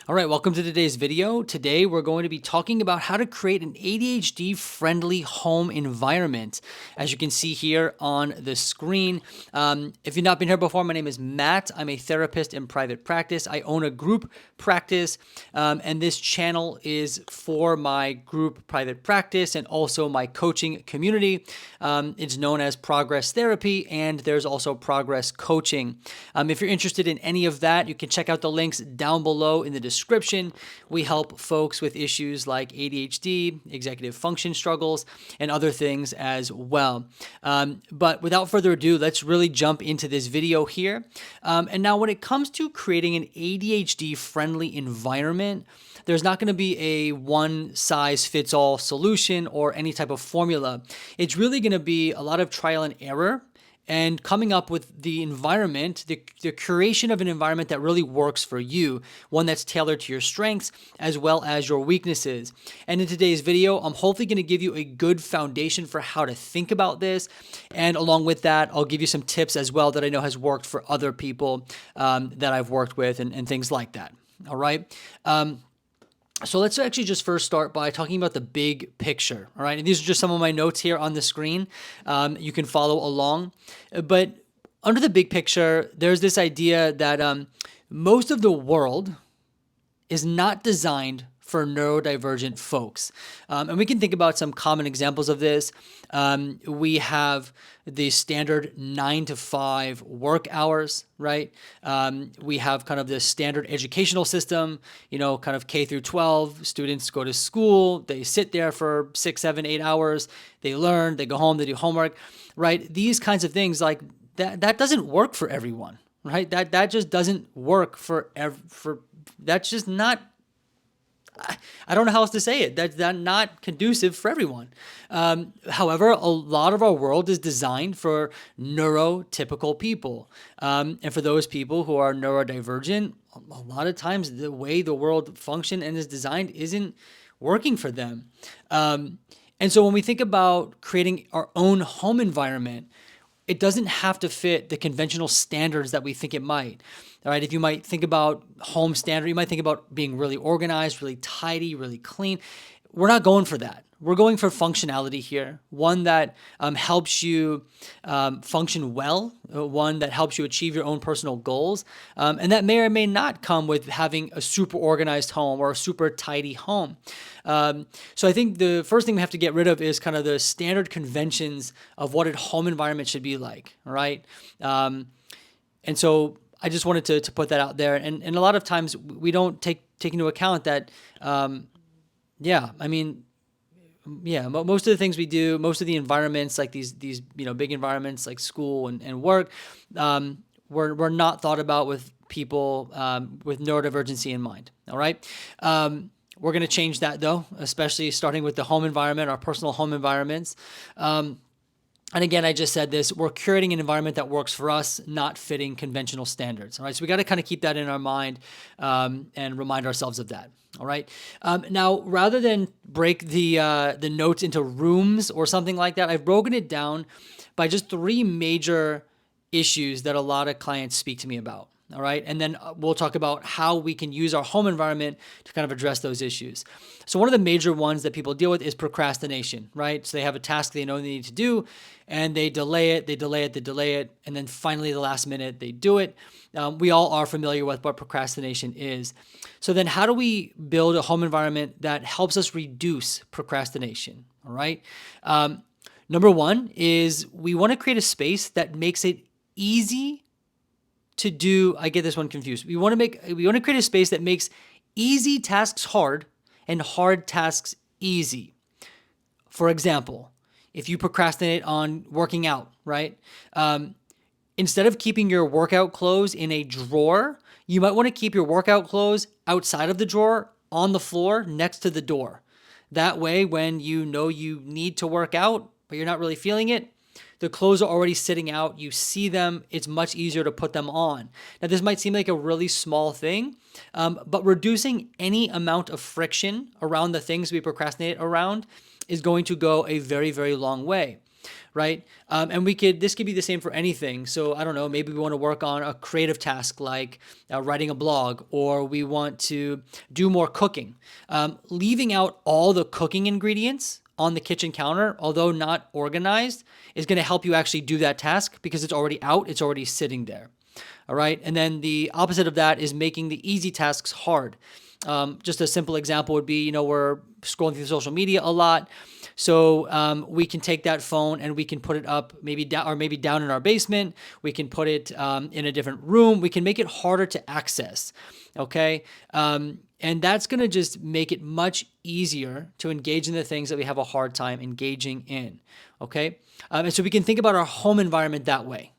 All right, welcome to today's video. Today we're going to be talking about how to create an ADHD-friendly home environment. As you can see here on the screen, if you've not been here before, my name is Matt. I'm a therapist in private practice. I own a group practice, and this channel is for my group private practice and also my coaching community. It's known as Progress Therapy, and there's also Progress Coaching. If you're interested in any of that, you can check out the links down below in the description. We help folks with issues like ADHD, executive function struggles, and other things as well. But without further ado, let's really jump into this video here. And now when it comes to creating an ADHD-friendly environment, there's not going to be a one-size-fits-all solution or any type of formula. It's really going to be a lot of trial and error and coming up with the environment, the curation of an environment that really works for you, one that's tailored to your strengths as well as your weaknesses. And in today's video, I'm hopefully going to give you a good foundation for how to think about this. And along with that, I'll give you some tips as well that I know has worked for other people that I've worked with and things like that. All right. So let's actually just first start by talking about the big picture, all right? And these are just some of my notes here on the screen. You can follow along. But under the big picture, there's this idea that most of the world is not designed for neurodivergent folks. And we can think about some common examples of this. We have the standard 9 to 5 work hours, right? We have kind of the standard educational system, kind of K through 12. Students go to school, they sit there for 6, 7, 8 hours, they learn, they go home, they do homework, right? These kinds of things like that doesn't work for everyone, right? That just doesn't work that's just not, I don't know how else to say it. That's not conducive for everyone. However, a lot of our world is designed for neurotypical people. And for those people who are neurodivergent, a lot of times the way the world functions and is designed isn't working for them. And so when we think about creating our own home environment, it doesn't have to fit the conventional standards that we think it might. All right, if you might think about home standard, you might think about being really organized, really tidy, really clean. We're not going for that. We're going for functionality here, one that helps you function well, one that helps you achieve your own personal goals, and that may or may not come with having a super organized home or a super tidy home. So I think the first thing we have to get rid of is kind of the standard conventions of what a home environment should be like, all right? And so I just wanted to put that out there. And a lot of times we don't take into account that, most of the things we do, most of the environments, like these big environments like school and work, were not thought about with people with neurodivergency in mind. All right. We're going to change that though, especially starting with the home environment, our personal home environments. And again, I just said this, we're curating an environment that works for us, not fitting conventional standards. All right. So we got to kind of keep that in our mind and remind ourselves of that. All right. Now, rather than break the notes into rooms or something like that, I've broken it down by just 3 major issues that a lot of clients speak to me about. All right. And then we'll talk about how we can use our home environment to kind of address those issues. So one of the major ones that people deal with is procrastination, right? So they have a task they know they need to do and they delay it, and then finally the last minute they do it. We all are familiar with what procrastination is. So then how do we build a home environment that helps us reduce procrastination? All right. Number 1 is we want to create a space that makes it easy to do. I get this one confused. We want to create a space that makes easy tasks hard and hard tasks easy. For example, if you procrastinate on working out, right? Instead of keeping your workout clothes in a drawer, you might want to keep your workout clothes outside of the drawer on the floor next to the door. That way, when you know you need to work out, but you're not really feeling it, the clothes are already sitting out. You see them. It's much easier to put them on. Now, this might seem like a really small thing, but reducing any amount of friction around the things we procrastinate around is going to go a very, very long way. right? And this could be the same for anything. So I don't know, maybe we want to work on a creative task like writing a blog, or we want to do more cooking. Leaving out all the cooking ingredients on the kitchen counter, although not organized, is going to help you actually do that task because it's already out, it's already sitting there. All right. And then the opposite of that is making the easy tasks hard. Just a simple example would be, we're scrolling through social media a lot. So we can take that phone and we can put it up maybe down in our basement. We can put it in a different room. We can make it harder to access. Okay. And that's going to just make it much easier to engage in the things that we have a hard time engaging in. Okay. And so we can think about our home environment that way.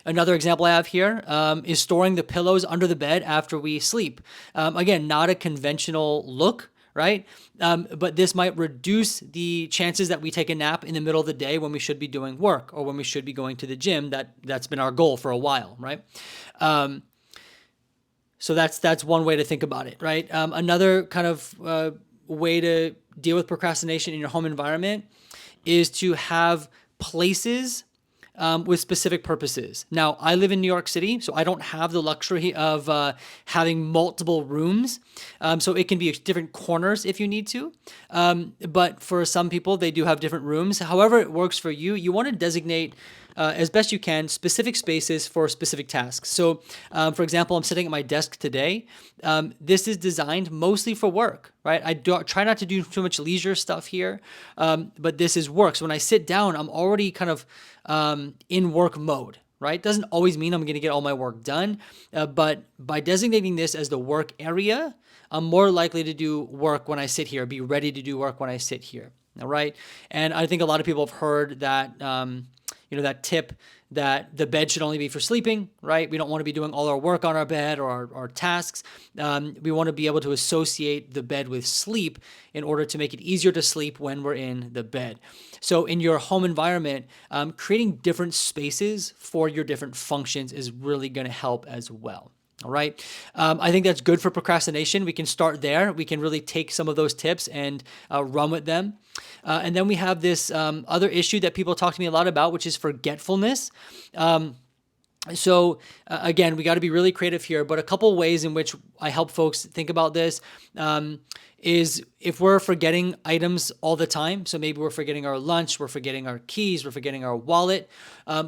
Another example I have here is storing the pillows under the bed after we sleep. Again, not a conventional look, right? But this might reduce the chances that we take a nap in the middle of the day when we should be doing work or when we should be going to the gym. That's been our goal for a while, right? So that's one way to think about it, right? Another kind of way to deal with procrastination in your home environment is to have places with specific purposes. Now, I live in New York City, so I don't have the luxury of having multiple rooms. So it can be different corners if you need to. But for some people, they do have different rooms. However it works for you, you want to designate as best you can specific spaces for specific tasks. So, for example, I'm sitting at my desk today. This is designed mostly for work, right? I try not to do too much leisure stuff here, but this is work. So when I sit down, I'm already kind of in work mode, right? Doesn't always mean I'm going to get all my work done, but by designating this as the work area, I'm more likely to do work when I sit here, be ready to do work when I sit here, all right? And I think a lot of people have heard that, that tip that the bed should only be for sleeping, right? We don't want to be doing all our work on our bed or our tasks. We want to be able to associate the bed with sleep in order to make it easier to sleep when we're in the bed. So in your home environment, creating different spaces for your different functions is really going to help as well. All right. I think that's good for procrastination. We can start there. We can really take some of those tips and run with them. And then we have this other issue that people talk to me a lot about, which is forgetfulness. So again, we got to be really creative here, but a couple ways in which I help folks think about this is if we're forgetting items all the time. So maybe we're forgetting our lunch, we're forgetting our keys, we're forgetting our wallet.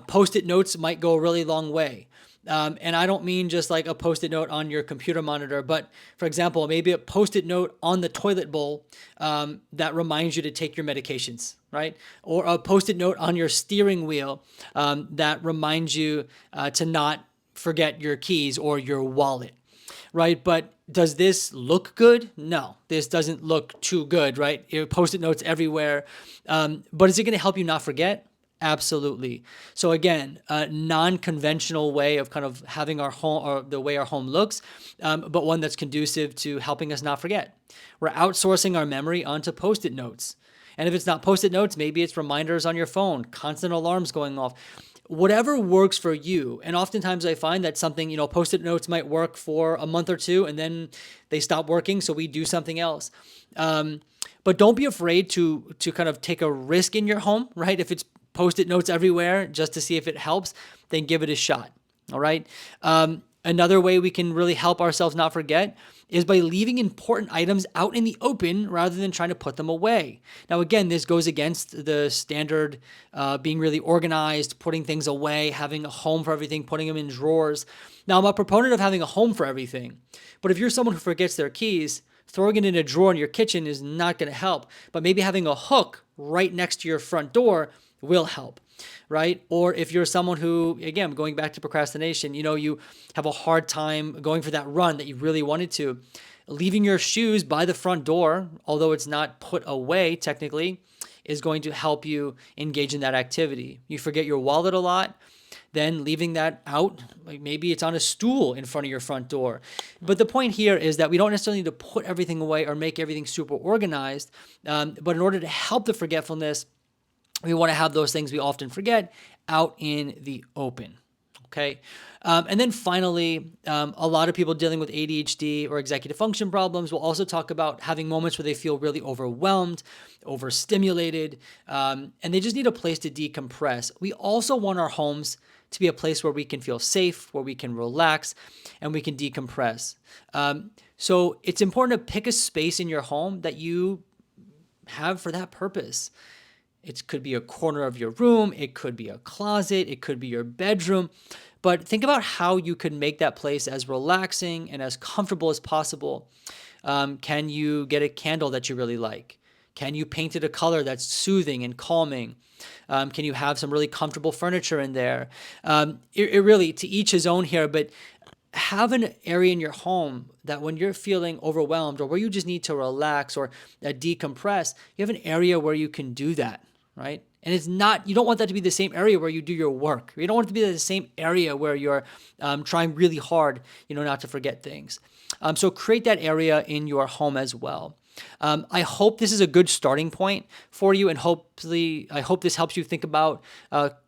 Post-it notes might go a really long way. And I don't mean just like a Post-it note on your computer monitor, but for example, maybe a Post-it note on the toilet bowl that reminds you to take your medications, right? Or a Post-it note on your steering wheel that reminds you to not forget your keys or your wallet, right? But does this look good? No, this doesn't look too good, right? Post-it notes everywhere. But is it going to help you not forget? Absolutely. So again, a non-conventional way of kind of having our home or the way our home looks, but one that's conducive to helping us not forget. We're outsourcing our memory onto Post-it notes. And if it's not Post-it notes, maybe it's reminders on your phone, constant alarms going off, whatever works for you. And oftentimes I find that something, Post-it notes might work for a month or two and then they stop working. So we do something else. But don't be afraid to kind of take a risk in your home, right? If it's Post-it notes everywhere just to see if it helps, then give it a shot. All right. Another way we can really help ourselves not forget is by leaving important items out in the open rather than trying to put them away. Now, again, this goes against the standard being really organized, putting things away, having a home for everything, putting them in drawers. Now, I'm a proponent of having a home for everything. But if you're someone who forgets their keys, throwing it in a drawer in your kitchen is not going to help. But maybe having a hook right next to your front door will help, right? Or if you're someone who, again, going back to procrastination, you have a hard time going for that run that you really wanted to, leaving your shoes by the front door, although it's not put away technically, is going to help you engage in that activity. You forget your wallet a lot, then leaving that out, like maybe it's on a stool in front of your front door. But the point here is that we don't necessarily need to put everything away or make everything super organized, but in order to help the forgetfulness, we want to have those things we often forget out in the open, Okay. And then finally, a lot of people dealing with ADHD or executive function problems will also talk about having moments where they feel really overwhelmed, overstimulated, and they just need a place to decompress. We also want our homes to be a place where we can feel safe, where we can relax, and we can decompress. So it's important to pick a space in your home that you have for that purpose. It could be a corner of your room, it could be a closet, it could be your bedroom. But think about how you could make that place as relaxing and as comfortable as possible. Can you get a candle that you really like? Can you paint it a color that's soothing and calming? Can you have some really comfortable furniture in there? It really, to each his own here, but have an area in your home that when you're feeling overwhelmed or where you just need to relax or decompress, you have an area where you can do that, right? And it's not, you don't want that to be the same area where you do your work. You don't want it to be the same area where you're trying really hard, not to forget things. So create that area in your home as well. I hope this is a good starting point for you, and hopefully, I hope this helps you think about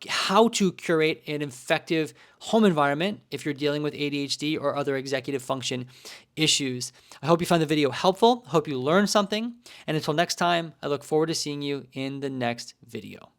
how to curate an effective home environment if you're dealing with ADHD or other executive function issues. I hope you found the video helpful. I hope you learned something. And until next time, I look forward to seeing you in the next video.